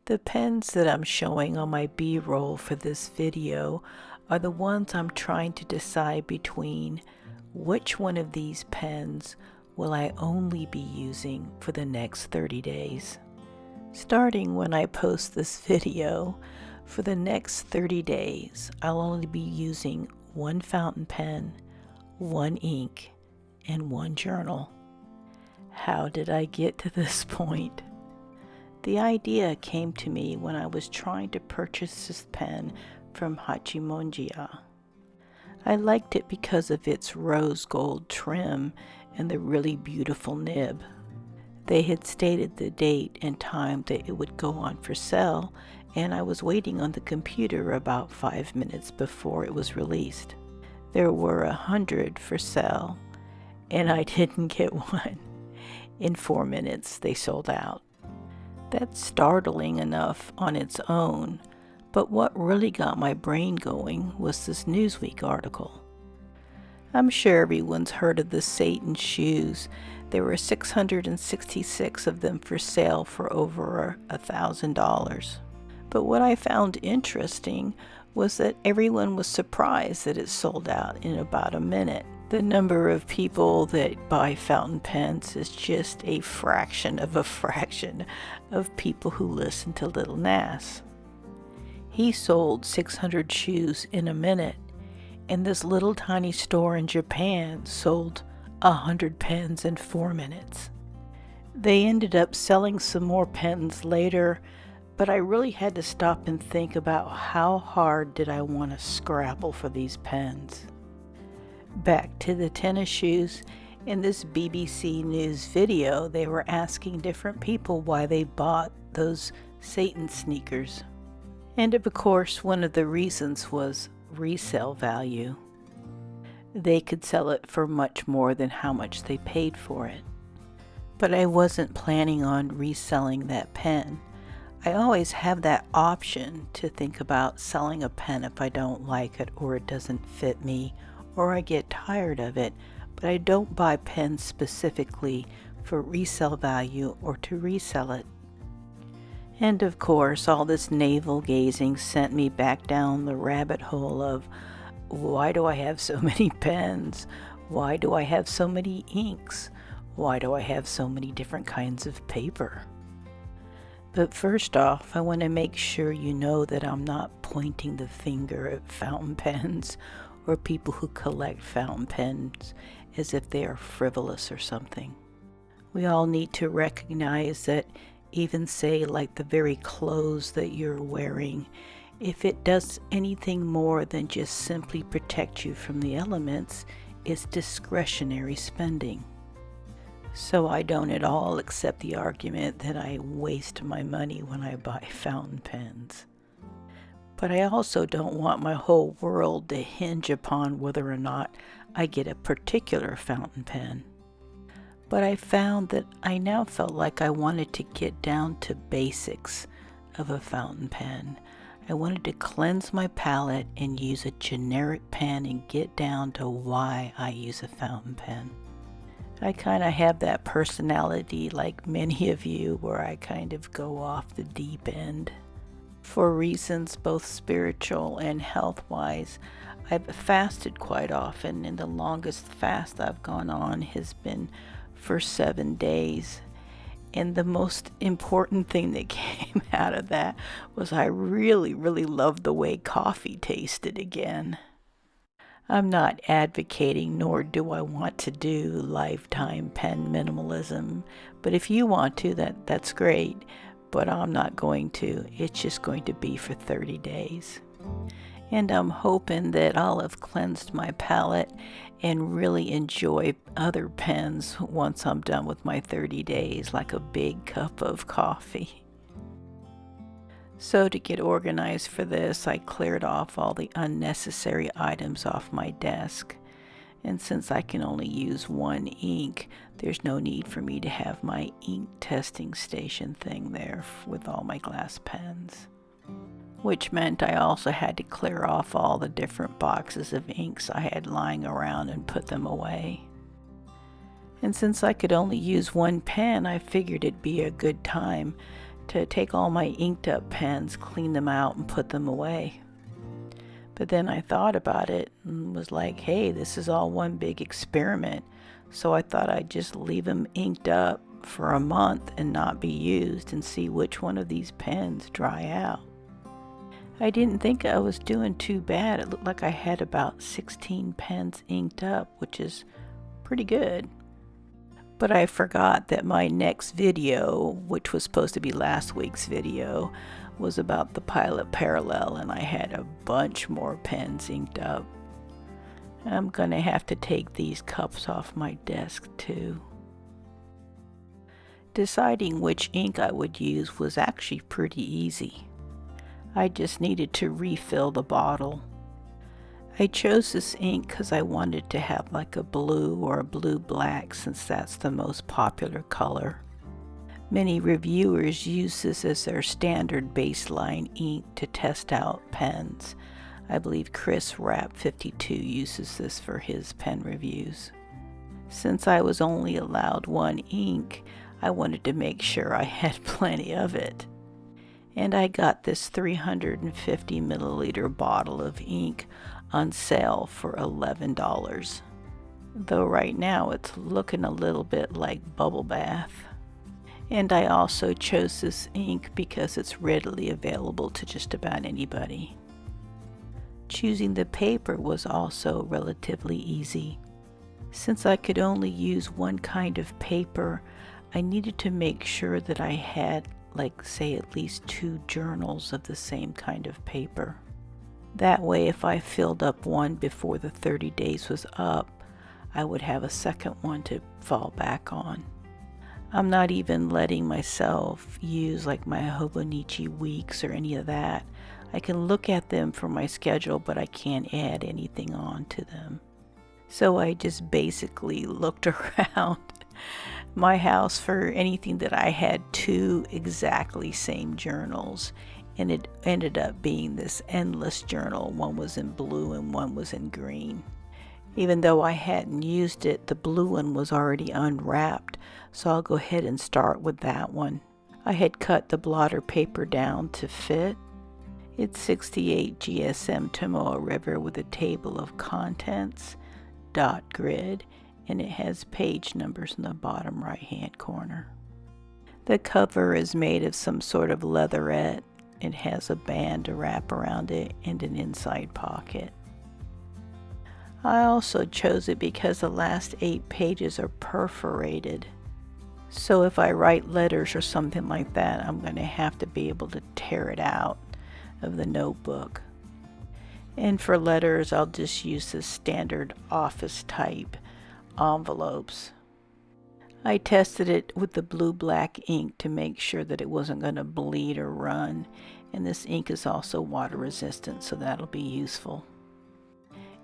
The pens that I'm showing on my B-roll for this video are the ones I'm trying to decide between which one of these pens will I only be using for the next 30 days. Starting when I post this video, for the next 30 days, I'll only be using one fountain pen, one ink, and one journal. How did I get to this point? The idea came to me when I was trying to purchase this pen from Hachimonjiya. I liked it because of its rose gold trim and the really beautiful nib. They had stated the date and time that it would go on for sale, and I was waiting on the computer about 5 minutes before it was released. There were 100 for sale, and I didn't get one. In 4 minutes, they sold out. That's startling enough on its own, but what really got my brain going was this Newsweek article. I'm sure everyone's heard of the Satan shoes. There were 666 of them for sale for over $1,000. But what I found interesting was that everyone was surprised that it sold out in about a minute. The number of people that buy fountain pens is just a fraction of people who listen to Little Nas. He sold 600 shoes in a minute, and this little tiny store in Japan sold 100 pens in 4 minutes. They ended up selling some more pens later, but I really had to stop and think about how hard did I want to scrabble for these pens. Back to the tennis shoes. In this BBC News video, they were asking different people why they bought those Satan sneakers. And of course, one of the reasons was resale value. They could sell it for much more than how much they paid for it. But I wasn't planning on reselling that pen. I always have that option to think about selling a pen if I don't like it or it doesn't fit me or I get tired of it, but I don't buy pens specifically for resale value or to resell it. And of course, all this navel gazing sent me back down the rabbit hole of, why do I have so many pens? Why do I have so many inks? Why do I have so many different kinds of paper? But first off, I want to make sure you know that I'm not pointing the finger at fountain pens or people who collect fountain pens as if they are frivolous or something. We all need to recognize that even say like the very clothes that you're wearing, if it does anything more than just simply protect you from the elements, it's discretionary spending. So I don't at all accept the argument that I waste my money when I buy fountain pens. But I also don't want my whole world to hinge upon whether or not I get a particular fountain pen. But I found that I now felt like I wanted to get down to basics of a fountain pen. I wanted to cleanse my palette and use a generic pen and get down to why I use a fountain pen. I kind of have that personality like many of you where I kind of go off the deep end. For reasons both spiritual and health-wise, I've fasted quite often, and the longest fast I've gone on has been for 7 days. And the most important thing that came out of that was I really loved the way coffee tasted again. I'm not advocating, nor do I want to do lifetime pen minimalism, but if you want to, that's great. But I'm not going to. It's just going to be for 30 days. And I'm hoping that I'll have cleansed my palette and really enjoy other pens once I'm done with my 30 days, like a big cup of coffee. So to get organized for this, I cleared off all the unnecessary items off my desk. And since I can only use one ink, there's no need for me to have my ink testing station thing there with all my glass pens. Which meant I also had to clear off all the different boxes of inks I had lying around and put them away. And since I could only use one pen, I figured it'd be a good time to take all my inked up pens, clean them out, and put them away. But then I thought about it and was like, hey, this is all one big experiment. So I thought I'd just leave them inked up for a month and not be used and see which one of these pens dry out. I didn't think I was doing too bad. It looked like I had about 16 pens inked up, which is pretty good. But I forgot that my next video, which was supposed to be last week's video, was about the Pilot Parallel, and I had a bunch more pens inked up. I'm gonna have to take these cups off my desk too. Deciding which ink I would use was actually pretty easy. I just needed to refill the bottle. I chose this ink because I wanted to have like a blue or a blue-black, since that's the most popular color. Many reviewers use this as their standard baseline ink to test out pens. I believe Chris Rapp 52 uses this for his pen reviews. Since I was only allowed one ink, I wanted to make sure I had plenty of it. And I got this 350 milliliter bottle of ink on sale for $11. Though right now it's looking a little bit like bubble bath. And I also chose this ink because it's readily available to just about anybody. Choosing the paper was also relatively easy. Since I could only use one kind of paper, I needed to make sure that I had, like, say, at least 2 journals of the same kind of paper. That way, if I filled up one before the 30 days was up, I would have a second one to fall back on. I'm not even letting myself use like my Hobonichi weeks or any of that. I can look at them for my schedule, but I can't add anything on to them. So I just basically looked around my house for anything that I had 2 exactly same journals, and it ended up being this endless journal. One was in blue and one was in green. Even though I hadn't used it, the blue one was already unwrapped, so I'll go ahead and start with that one. I had cut the blotter paper down to fit. It's 68 GSM Tomoe River with a table of contents, dot grid, and it has page numbers in the bottom right hand corner. The cover is made of some sort of leatherette. It has a band to wrap around it and an inside pocket. I also chose it because the last 8 pages are perforated. So if I write letters or something like that, I'm going to have to be able to tear it out of the notebook. And for letters, I'll just use the standard office type envelopes. I tested it with the blue-black ink to make sure that it wasn't going to bleed or run. And this ink is also water resistant, so that'll be useful.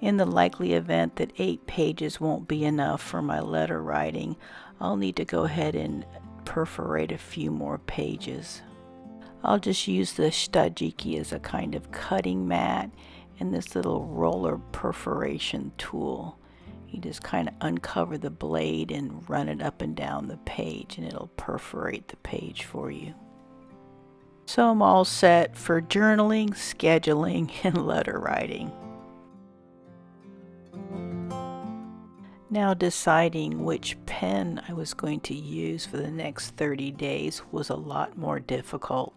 In the likely event that 8 pages won't be enough for my letter writing, I'll need to go ahead and perforate a few more pages. I'll just use the Shitajiki as a kind of cutting mat and this little roller perforation tool. You just kind of uncover the blade and run it up and down the page, and it'll perforate the page for you. So I'm all set for journaling, scheduling, and letter writing. Now deciding which pen I was going to use for the next 30 days was a lot more difficult.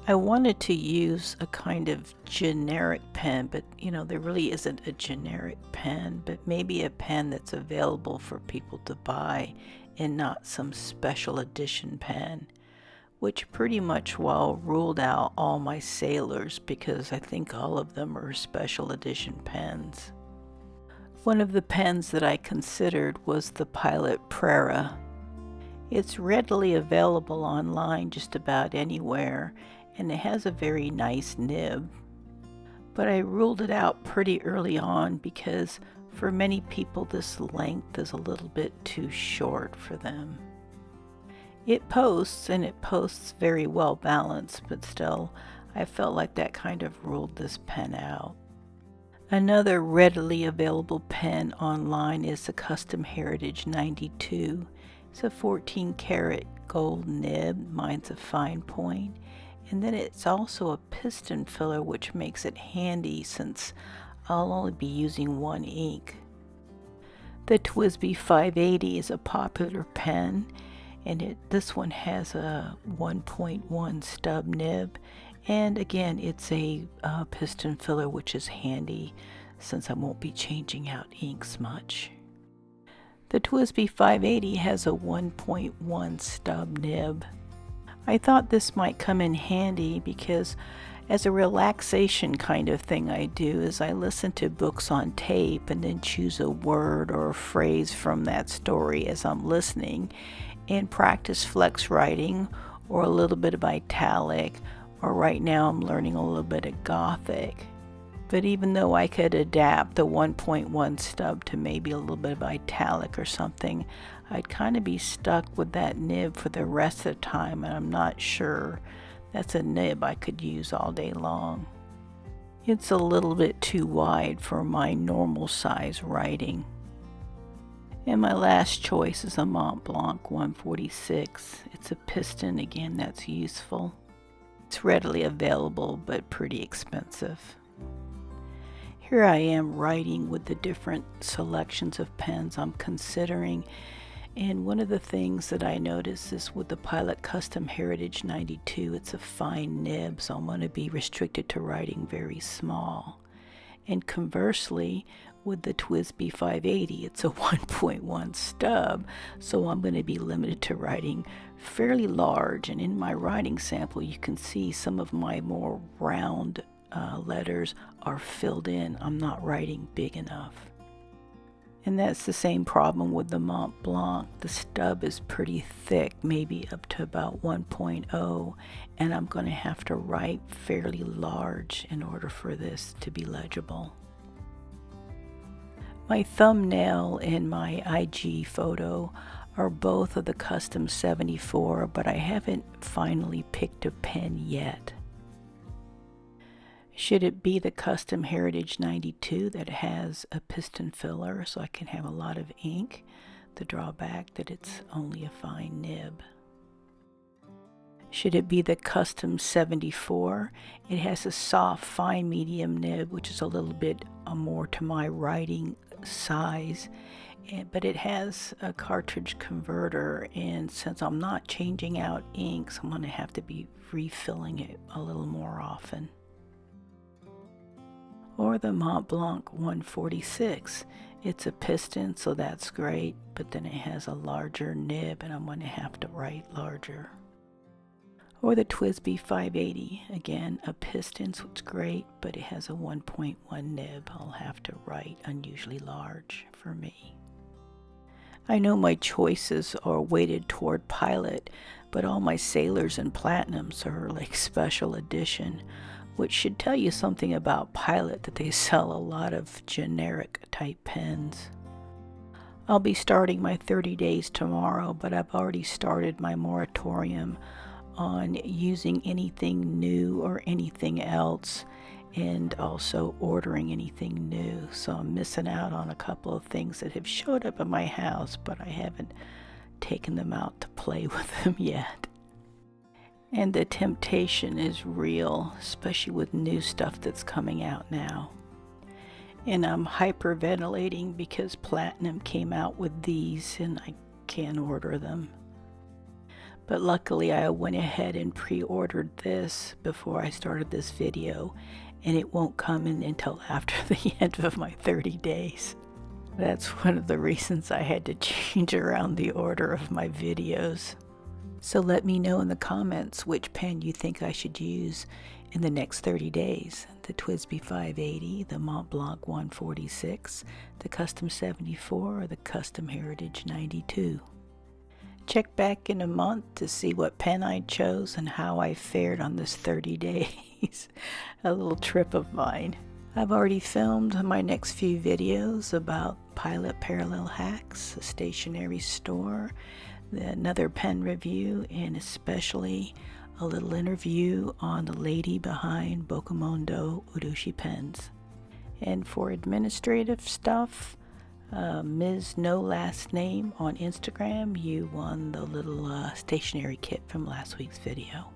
I wanted to use a kind of generic pen, but there really isn't a generic pen, but maybe a pen that's available for people to buy and not some special edition pen, which pretty much ruled out all my sailors because I think all of them are special edition pens. One of the pens that I considered was the Pilot Prera. It's readily available online just about anywhere, and it has a very nice nib. But I ruled it out pretty early on because for many people this length is a little bit too short for them. It posts, and it posts very well balanced, but still I felt like that kind of ruled this pen out. Another readily available pen online is the Custom Heritage 92. It's a 14 karat gold nib. Mine's a fine point. And then it's also a piston filler, which makes it handy since I'll only be using one ink. The TWSBI 580 is a popular pen, and this one has a 1.1 stub nib, and again it's a piston filler, which is handy since I won't be changing out inks much. The TWSBI 580 has a 1.1 stub nib. I thought this might come in handy because as a relaxation kind of thing I do is I listen to books on tape and then choose a word or a phrase from that story as I'm listening and practice flex writing or a little bit of italic, or right now I'm learning a little bit of Gothic. But even though I could adapt the 1.1 stub to maybe a little bit of italic or something, I'd kind of be stuck with that nib for the rest of the time, and I'm not sure that's a nib I could use all day long. It's a little bit too wide for my normal size writing. And my last choice is a Mont Blanc 146. It's a piston, again, that's useful. It's readily available but pretty expensive. Here I am writing with the different selections of pens I'm considering, and one of the things that I notice is with the Pilot Custom Heritage 92, it's a fine nib, so I'm going to be restricted to writing very small. And conversely, with the TWSBI 580, it's a 1.1 stub, so I'm going to be limited to writing fairly large. And in my writing sample, you can see some of my more round letters are filled in. I'm not writing big enough. And that's the same problem with the Mont Blanc. The stub is pretty thick, maybe up to about 1.0, and I'm going to have to write fairly large in order for this to be legible. My thumbnail and my IG photo are both of the Custom 74, but I haven't finally picked a pen yet. Should it be the Custom Heritage 92 that has a piston filler so I can have a lot of ink? The drawback that it's only a fine nib. Should it be the Custom 74? It has a soft, fine medium nib, which is a little bit more to my writing size, but it has a cartridge converter, and since I'm not changing out inks, I'm going to have to be refilling it a little more often. Or the Mont Blanc 146. It's a piston, so that's great, but then it has a larger nib and I'm going to have to write larger. Or the TWSBI 580, again a piston, so it's great, but it has a 1.1 nib. I'll have to write unusually large for me. I know my choices are weighted toward Pilot, but all my Sailors and Platinums are like special edition, which should tell you something about Pilot, that they sell a lot of generic type pens. I'll be starting my 30 days tomorrow, but I've already started my moratorium on using anything new or anything else, and also ordering anything new. So I'm missing out on a couple of things that have showed up at my house, but I haven't taken them out to play with them yet. And the temptation is real, especially with new stuff that's coming out now. And I'm hyperventilating because Platinum came out with these and I can't order them. But luckily I went ahead and pre-ordered this before I started this video, and it won't come in until after the end of my 30 days. That's one of the reasons I had to change around the order of my videos. So let me know in the comments which pen you think I should use in the next 30 days. The TWSBI 580, the Mont Blanc 146, the Custom 74, or the Custom Heritage 92. Check back in a month to see what pen I chose and how I fared on this 30 days. A little trip of mine. I've already filmed my next few videos about Pilot parallel hacks, a stationery store, another pen review, and especially a little interview on the lady behind Bokumondo Urushi pens. And for administrative stuff, Ms. No Last Name on Instagram, you won the little stationery kit from last week's video.